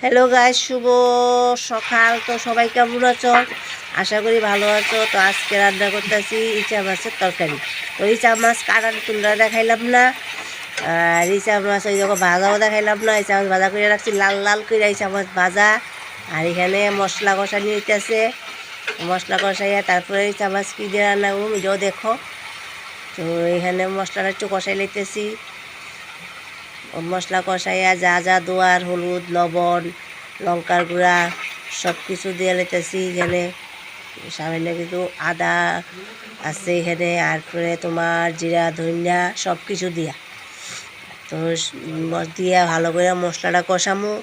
Hello guys, শুভ সকাল। তো সবাই কেমন আছো? আশা করি ভালো আছো। তো আজকে রান্না করতেছি ইচা মাছের তরকারি। তো ইচা মাছ কাটার তুলনা দেখাইলাম না, আর ইচা মাছ ওই যখন ভাজাও দেখাইলাম না। ইচা মাছ ভাজা করে রাখছি, লাল লাল করে ইচা মাছ ভাজা। আর এখানে মশলা কষানি হইতেছে, মশলা কষাইয়া তারপরে ইচা মাছ কী দিয়ে রান্না করবো এটাও দেখো। তো এখানে মশলাটা একটু কষাই লাইতেছি। মশলা কষাইয়া যা যা দোয়ার হলুদ, লবণ, লঙ্কার গুঁড়া সব কিছু দিয়ে লেতেছি। এখানে সামান্য কিন্তু আদা আছে এখানে, আর পরে তোমার জিরা ধনিয়া সব কিছু দিয়া। তো দিয়া ভালো করে মশলাটা কষামো।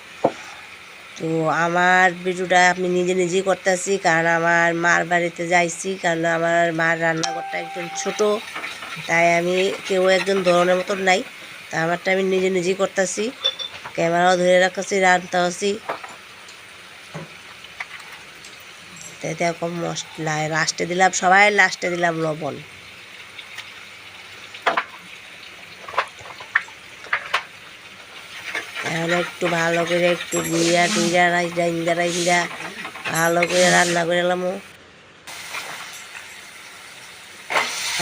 তো আমার ভিডিওটা আমি নিজে নিজেই করতেছি, কারণ আমার মার বাড়িতে যাইছি, কারণ আমার মার রান্নাঘরটা একদম ছোট, তাই আমি কেউ একজন ধরনের মতন নাই। তা আমারটা আমি নিজে নিজেই করতেছি, ক্যামেরাও ধরে রাখতেছি, রান্না আছি। এরকম মশলা লাস্টে দিলাম, সবাই লাস্টে দিলাম লবণ। এখন একটু ভালো করে একটু গুঁড়া টুইরা রাইন্দা ভালো করে রান্না করে এলাম।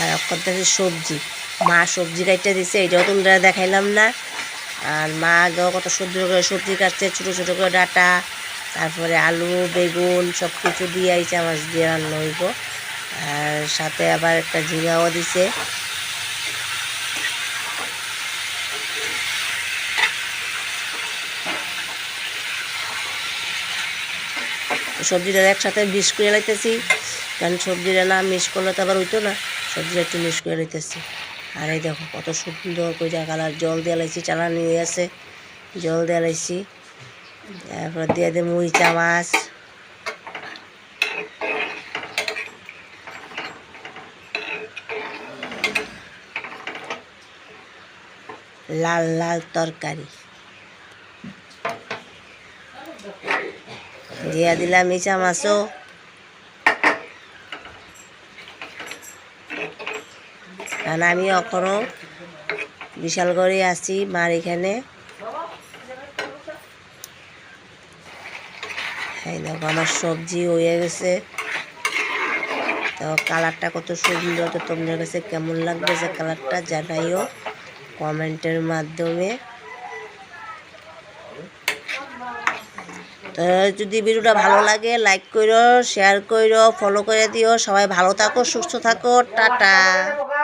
আর করতেছি সবজি, মা সবজি কাটতে দিছে, এটাও তোমরা দেখাইলাম না। আর মা আগেও কত সুন্দর করে সবজি কাটছে, ছোটো ছোটো করে ডাঁটা, তারপরে আলু বেগুন সব কিছু দিয়ে ইচা মাছ দিয়ে রান্না হইব। আর সাথে আবার একটা ঝিঙাও দিছে। সবজিটা একসাথে মিক্স করে লাইতেছি, কারণ সবজিটা না মিক্স করলে তো আবার হইতো না, সবজিটা একটু মিক্স করে লাইতেছি। আর এই দেখো কত সুন্দর কইরা কালার। জল দিয়ে লাইছি, চালানি আছে, জল দিয়ে লাইছি। তারপর দিয়ে দেবো ইচা মাছ। লাল লাল তরকারি দিয়ে দিলাম ইচা মাছও। কারণ আমি এখনও বিশালগড়ে আছি মার এখানে। এই দেখো আমার সবজি হয়ে গেছে। তো কালারটা কত সুন্দর। তো তোমাদের কাছে কেমন লাগতেছে কালারটা জানাইও কমেন্টের মাধ্যমে। তো যদি ভিডিওটা ভালো লাগে লাইক করো, শেয়ার করো, ফলো করে দিও। সবাই ভালো থাকো, সুস্থ থাকো, টাটা।